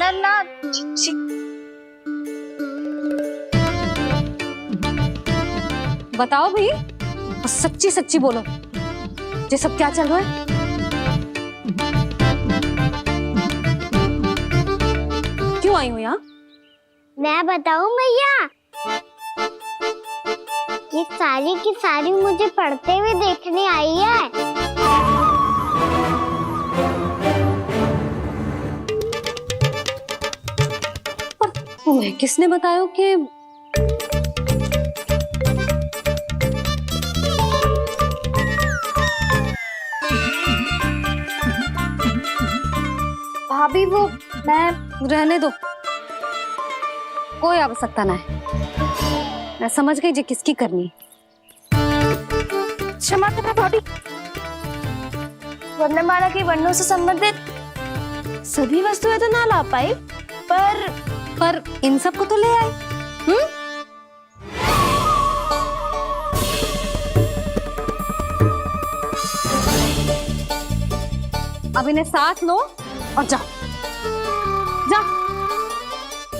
नन्ना बताओ भाई, सच्ची सच्ची बोलो, ये सब क्या चल रहा है? क्यों आई हो यहाँ? मैं बताऊं भैया, ये सारी की सारी मुझे पढ़ते हुए देखने आई है। पर तुम्हें किसने बताया कि भाभी वो मैं रहने दो, कोई आवश्यकता ना है। मैं समझ गई जी किसकी करनी। क्षमा करना भाभी, वर्णमाला के वर्णों से संबंधित सभी वस्तुएं तो ना ला पाई, पर इन सब को तो ले आए। अब इन्हें साथ लो और जाओ जाओ।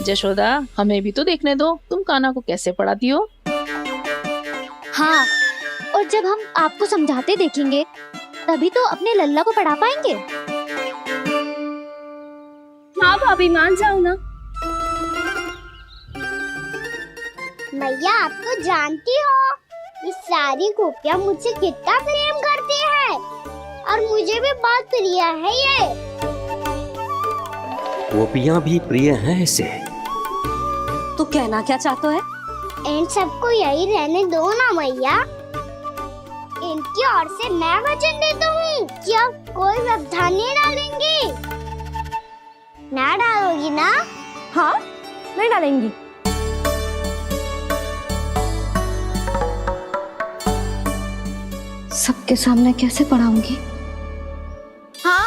यशोदा, हमें भी तो देखने दो, तुम कान्हा को कैसे पढ़ाती हो। हाँ, और जब हम आपको समझाते देखेंगे तभी तो अपने लल्ला को पढ़ा पाएंगे। हाँ भाभी, मान जाओ ना। मैया, आप तो जानती हो ये सारी गोपियां मुझसे कितना प्रेम करती है, और मुझे भी बहुत प्रिय है ये। गोपियां भी प्रिय हैं इसे। तो कहना क्या चाहते है? इन सबको यही रहने दो ना मैया। इनकी ओर से मैं वचन देता हूँ कि अब कोई व्यवधान नहीं डालेंगी। ना डालोगी ना? हाँ, नहीं डालेंगी। सबके सामने कैसे पढ़ाऊंगी? हाँ,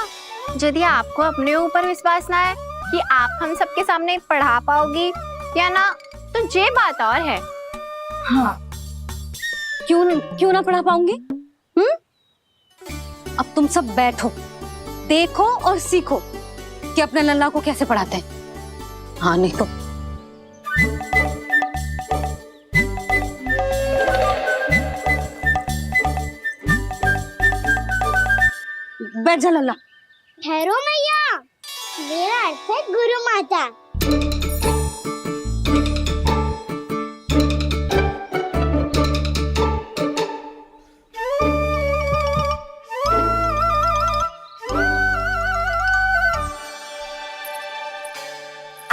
यदि आपको अपने ऊपर विश्वास ना है कि आप हम सबके सामने पढ़ा पाओगी या ना, तो ये बात और है। हाँ, क्यों ना पढ़ा पाऊंगी? अब तुम सब बैठो, देखो और सीखो कि अपने लल्ला को कैसे पढ़ाते हैं। हाँ, नहीं तो बैठ जा लल्ला। ठहरो मैया, मेरा अर्थ है गुरु माता।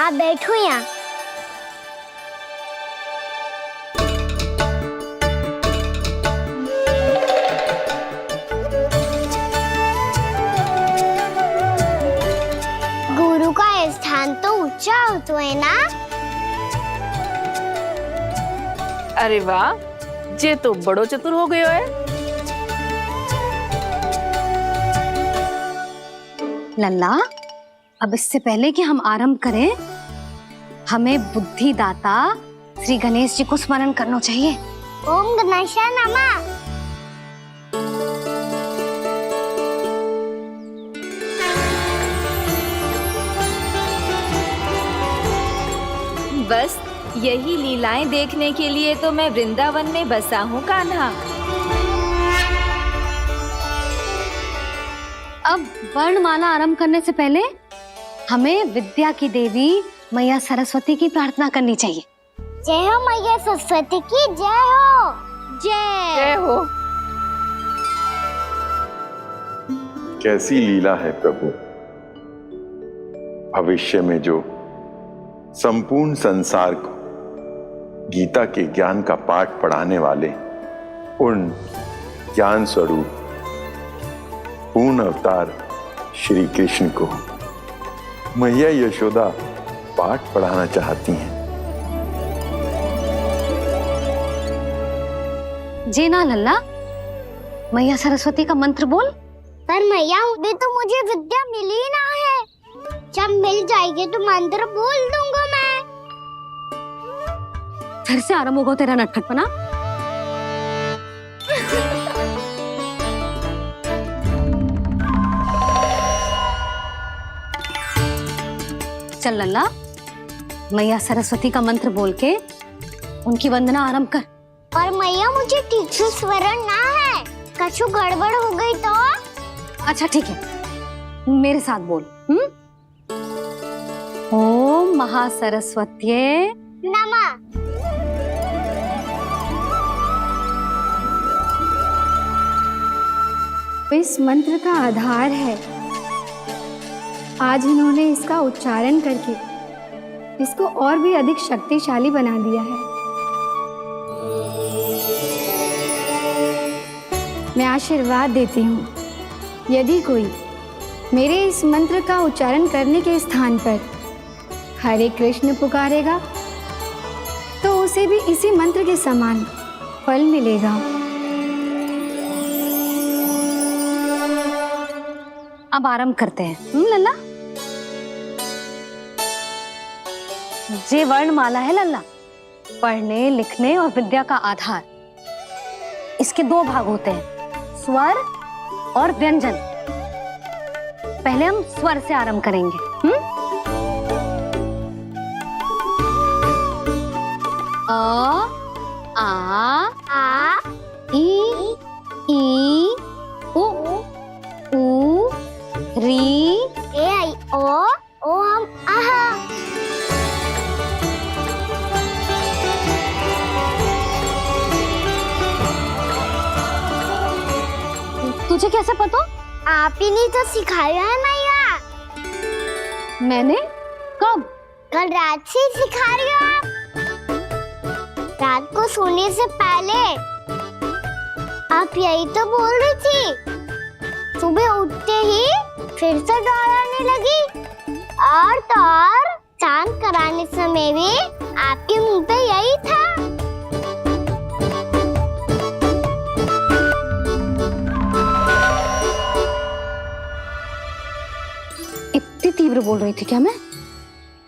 आप बैठो यहाँ। गुरु का स्थान तो ऊंचा होता है ना? अरे वाह, जे तो बड़ो चतुर हो गयो है। लल्ला, अब इससे पहले कि हम आरंभ करें, हमें बुद्धिदाता श्री गणेश जी को स्मरण करना चाहिए। ओम गणेशाय नमः। बस यही लीलाएं देखने के लिए तो मैं वृंदावन में बसा हूँ कान्हा। अब वर्णमाला आरंभ करने से पहले हमें विद्या की देवी मैया सरस्वती की प्रार्थना करनी चाहिए। जय हो मैया सरस्वती की जय हो। जय हो। कैसी लीला है प्रभु, भविष्य में जो संपूर्ण संसार को गीता के ज्ञान का पाठ पढ़ाने वाले उन ज्ञान स्वरूप पूर्ण अवतार श्री कृष्ण को मैया यशोदा पाठ पढ़ाना चाहती हैं। जी ना लल्ला, मैया सरस्वती का मंत्र बोल। पर मैया, अभी तो मुझे विद्या मिली ना है। जब मिल जाएगी तो मंत्र बोल दूंगा मैं। फिर से आरंभ होगा तेरा नटखटपना। चल लल्ला, मैया सरस्वती का मंत्र बोल के उनकी वंदना आरंभ कर। और मैया मुझे ठीक से स्वरण ना है, कछु गड़बड़ हो गई तो? अच्छा ठीक है, मेरे साथ बोल। ओम महासरस्वत्ये नमः। इस मंत्र का आधार है। आज इन्होंने इसका उच्चारण करके इसको और भी अधिक शक्तिशाली बना दिया है। मैं आशीर्वाद देती हूँ, यदि कोई मेरे इस मंत्र का उच्चारण करने के स्थान पर हरे कृष्ण पुकारेगा तो उसे भी इसी मंत्र के समान फल मिलेगा। अब आरंभ करते हैं। लल्ला, जे वर्णमाला है लल्ला, पढ़ने लिखने और विद्या का आधार। इसके दो भाग होते हैं, स्वर और व्यंजन। पहले हम स्वर से आरंभ करेंगे। अ, आ, ई, उ, री, ए आई ओ हम आहा। तुझे कैसे पता? आप ही ने तो सिखाया है मैया। मैंने? कब? कल रात से सिखा रही हो आप। रात को सोने से पहले आप यही तो बोल रही थी। सुबह उठते ही फिर से दोहराने लगी, और तो और चांद कराने समय भी आपके मुंह पे यही था। इतनी तीव्र बोल रही थी क्या मैं?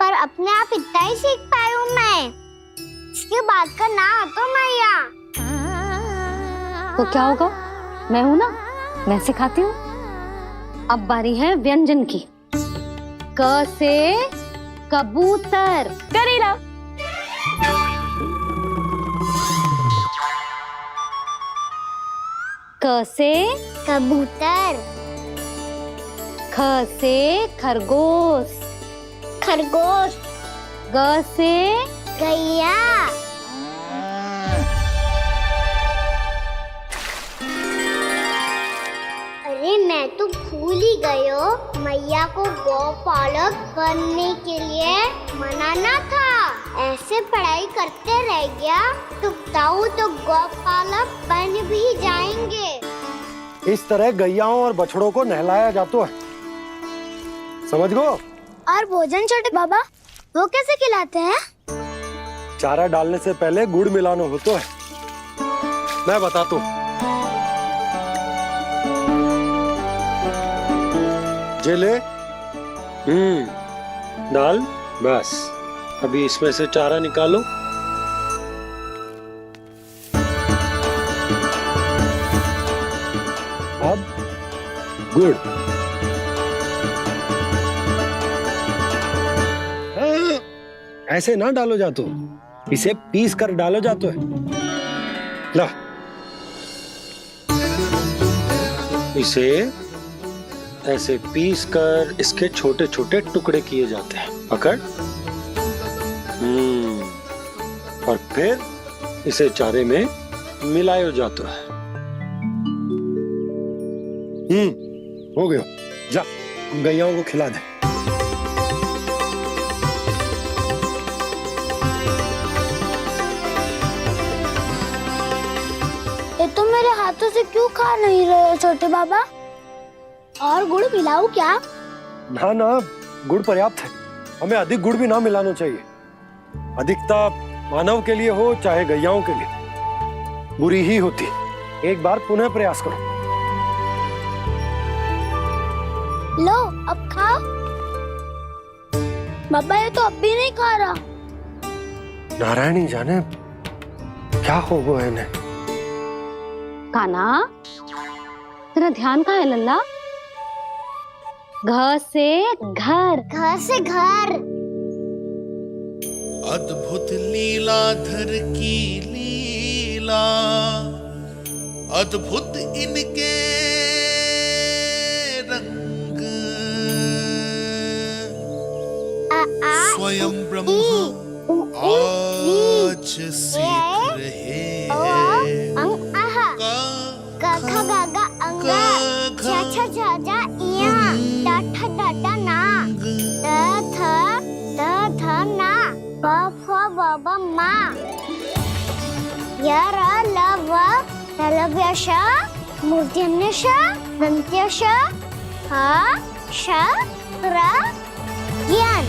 पर अपने आप इतना ही सीख पाई हूँ मैं। इसके बाद का ना तो मैया। तो क्या होगा? मैं हूं ना, मैं सिखाती हूँ। अब बारी है व्यंजन की। क से कबूतर। करेला। क से कबूतर। ख से खरगोश। खरगोश। ग से गैया। अरे मैं तो भूल ही गई हो, मैया को गौपालक बनने के लिए मनाना था। ऐसे पढ़ाई करते रह गया तो ताऊ तो गौपालक बन भी जाएंगे। इस तरह गैयाओं और बछड़ों को नहलाया जाता है, समझ गो? और भोजन छोटे बाबा वो कैसे खिलाते हैं? चारा डालने से पहले गुड़ मिलाना होता है। मैं बताता हूँ। जे ले, डाल, बस। अभी इसमें से चारा निकालो। अब गुड़। ऐसे ना डालो जातो, इसे पीस कर डालो जातो है। ला, इसे ऐसे पीस कर इसके छोटे छोटे टुकड़े किए जाते हैं। पकड़। और फिर इसे चारे में मिलाया जाता है। हो गया। जा, गैयाओं को खिला दे। ये तो मेरे हाथों से क्यों खा नहीं रहे हो छोटे बाबा? और गुड़ मिलाऊं क्या? ना ना, गुड़ पर्याप्त है। हमें अधिक गुड़ भी ना मिलाना चाहिए। अधिकता मानव के लिए हो चाहे गैयाओं के लिए बुरी ही होती। एक बार पुनः प्रयास करो। लो, अब खाओ। बाबा ये तो अब भी नहीं खा रहा। नारायणी जाने क्या हो गया इन्हें। काना, तेरा ध्यान कहाँ है लल्ला? घ से घर। घर से घर। अद्भुत लीलाधर की लीला, अद्भुत इनके रंग, स्वयं ब्रह्मा आज सीख रहे हैं। क ख ग घ अंग, छ छ झ झ इया, ट ठ ड ड ना, द ध ना, ब फ ब ब मा, य र ल व लव्य श, मूर्धन्य श, दन्त्य श, ह श र ज्ञान।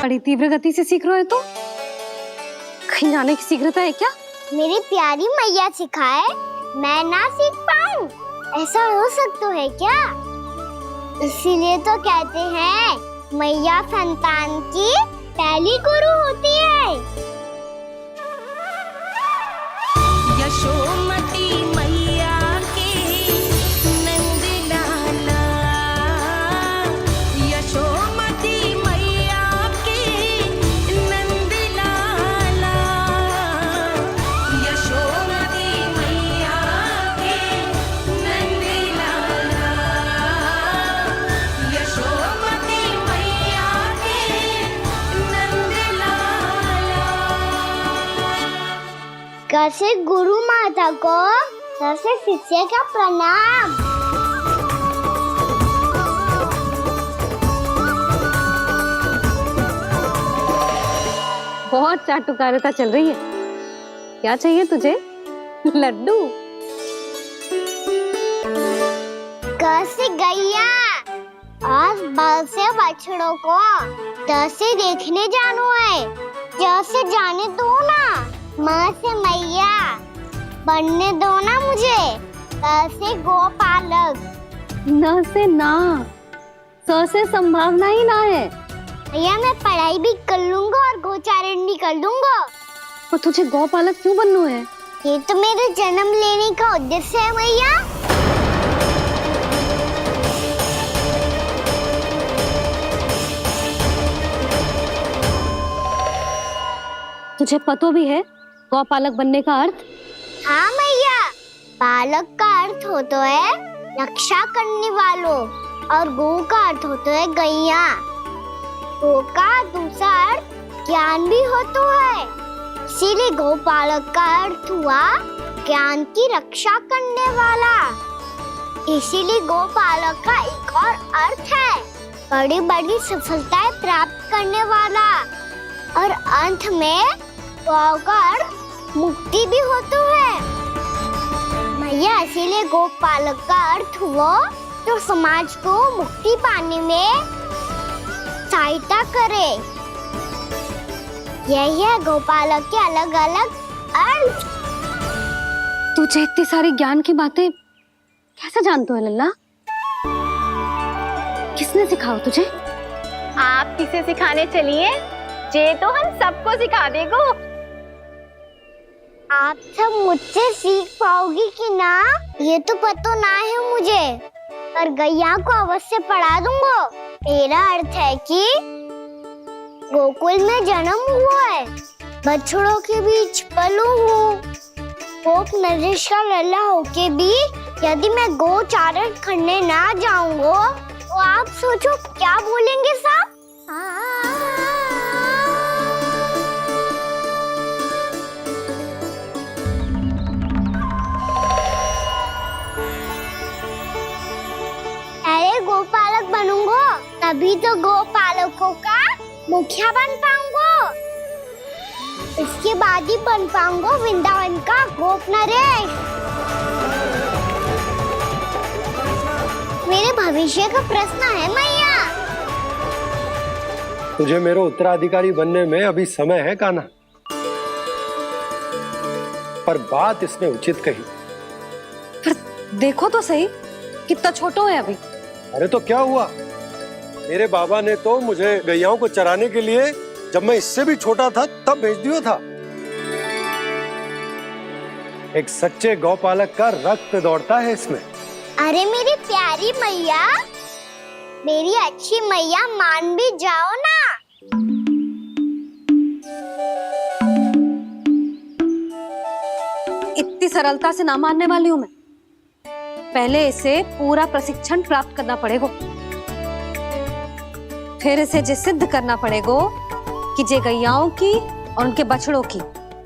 बड़ी तीव्र गति से सीख रहे हो तो कहीं जाने की शीघ्रता है क्या? मेरी प्यारी मैया सिखाए, मैं ना सीख पाऊं, ऐसा हो सकता है क्या? इसीलिए तो कहते हैं मैया संतान की पहली गुरु होती है। यशोमती मैया की नंद लाला, यशोमती मैया की नंद लाला, यशोमती मैया की नंद लाला, यशोमती मैया की नंद लाला। कैसे गुरु माता को कैसे शिष्य का प्रणाम। बहुत चाटुकारिता चल रही है। क्या चाहिए तुझे? लड्डू? कैसे गैया आज बल से बछड़ों को कैसे देखने जानो है, जैसे जाने दो ना, माँ से मैया बनने दो ना मुझे, कैसे गोपालक। न से ना, स से संभावना ही ना है। भैया मैं पढ़ाई भी कर लूंगा और गोचारण भी कर दूंगा। और तुझे गौपालक क्यों बनना है? ये तो मेरे जन्म लेने का उद्देश्य है मैया। तुझे पता भी है गौपालक बनने का अर्थ? हाँ मैया, पालक का अर्थ होता है रक्षा करने वालों और गौ का अर्थ होता है गैया। गौ का दूसरा अर्थ ज्ञान भी होता है, इसीलिए गौपालक का अर्थ हुआ ज्ञान की रक्षा करने वाला। इसीलिए गौपालक का एक और अर्थ है बड़ी बड़ी सफलताएं प्राप्त करने वाला, और अंत में गौ का अर्थ मुक्ति भी होता है। मैया इसीलिए गोपालक का अर्थ हुआ जो समाज को मुक्ति पाने में सहायता करे। यही है गोपालक के अलग अलग अर्थ। तुझे इतनी सारी ज्ञान की बातें कैसे जानते हो लल्ला? किसने सिखाया तुझे? आप किसे सिखाने चलिए, जे तो हम सबको सिखा देगो। आप सब मुझसे सीख पाओगी कि ना ये तो पता ना है मुझे, पर गैया को अवश्य पढ़ा दूंगा। मेरा अर्थ है कि गोकुल में जन्म हुआ है, बछड़ों के बीच पलू हूँ, गोप नरेश का लल्ला होके भी यदि मैं गोचारण करने ना जाऊंगा तो आप सोचो क्या बोलेंगे साहब? अरे गोपालक बनूंगा तभी तो गोपालकों का मुखिया बन पाऊंगा, इसके बाद ही बन पाऊंगा वृंदावन का गोप नरेश। मेरे भविष्य का प्रश्न है मैया। तुझे मेरा उत्तराधिकारी बनने में अभी समय है कान्हा, पर बात इसने उचित कही। पर देखो तो सही कितना छोटा है अभी। अरे तो क्या हुआ, मेरे बाबा ने तो मुझे गैयाओं को चराने के लिए जब मैं इससे भी छोटा था तब भेज दिया था। एक सच्चे गौपालक का रक्त दौड़ता है इसमें। अरे मेरी प्यारी मैया, मेरी अच्छी मैया, मान भी जाओ ना। इतनी सरलता से ना मानने वाली हूं मैं। पहले इसे पूरा प्रशिक्षण प्राप्त करना पड़ेगा, फिर इसे जे सिद्ध करना पड़ेगा कि जे गैयाओं की और उनके बछड़ों की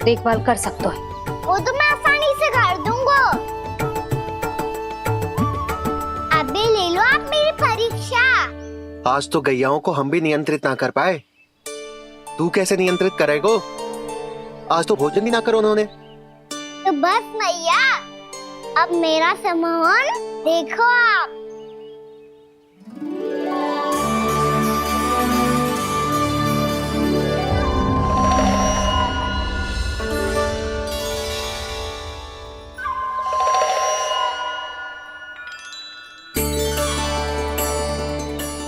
देखभाल कर सकते है। वो तो मैं आसानी से कर दूंगा। अबे ले लो आप मेरी परीक्षा। आज तो गैयाओं को हम भी नियंत्रित ना कर पाए, तू कैसे नियंत्रित करेगो? आज तो भोजन ही ना करो उन्होंने। तो बस मैया, अब मेरा सम्मान देखो आप।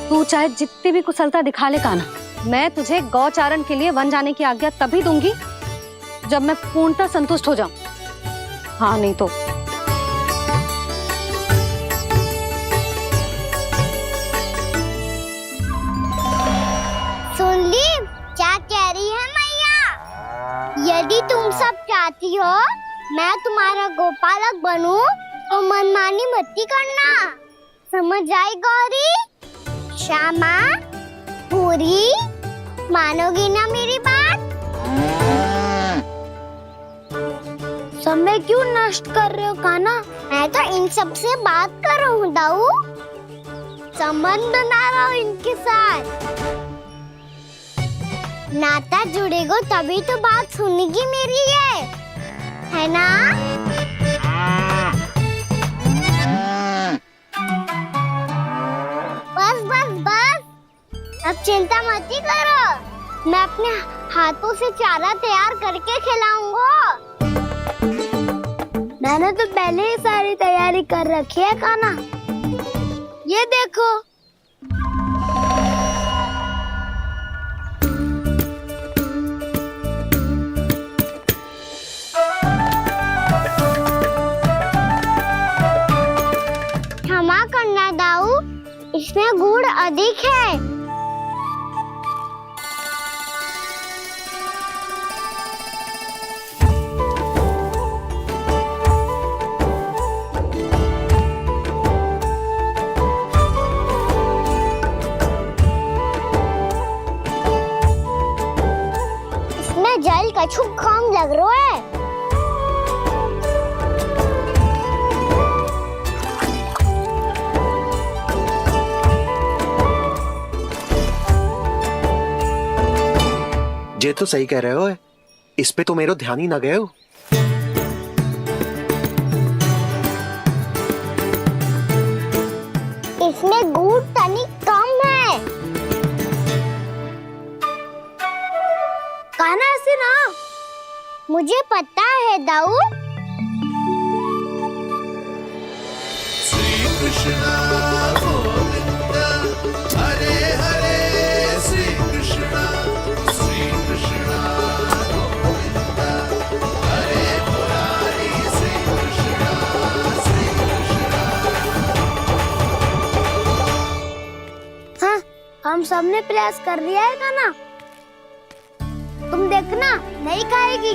तू चाहे जितनी भी कुशलता दिखा ले कान्हा, मैं तुझे गौचारण के लिए वन जाने की आज्ञा तभी दूंगी जब मैं पूर्णतः संतुष्ट हो जाऊं। हाँ नहीं तो सुन ली क्या कह रही है मैया? यदि तुम सब चाहती हो मैं तुम्हारा गोपालक बनूं तो मनमानी मत करना, समझ आई गौरी? श्यामा, पूरी, मानोगी ना मेरी बात? समय क्यों नष्ट कर रहे हो कान्हा? मैं तो इन सब से बात कर रहा हूँ दाऊ, संबंध बना रहा हूँ इनके साथ। नाता जुड़ेगा तभी तो बात सुनेगी मेरी, है ना? बस बस बस, अब चिंता मत ही करो, मैं अपने हाथों से चारा तैयार करके खिलाऊंगा। मैंने तो पहले ही सारी तैयारी कर रखी है कान्हा, ये देखो। क्षमा करना दाऊ, इसमें गुड़ अधिक है। इसमें जल कछु कम लग रहा है। जे तो सही कह रहे हो, इस पे तो मेरो ध्यान ही ना गए हो। इसमें गुड़ तनिक कम है। कान्हा से ना, मुझे पता है दाऊ। श्री कृष्ण गोविंद हरे हरे, श्री कृष्ण गोविंद हरे मुरारी, श्री कृष्ण हाँ, हम सबने प्रयास कर लिया है कान्हा, तुम देखना नहीं खाएगी।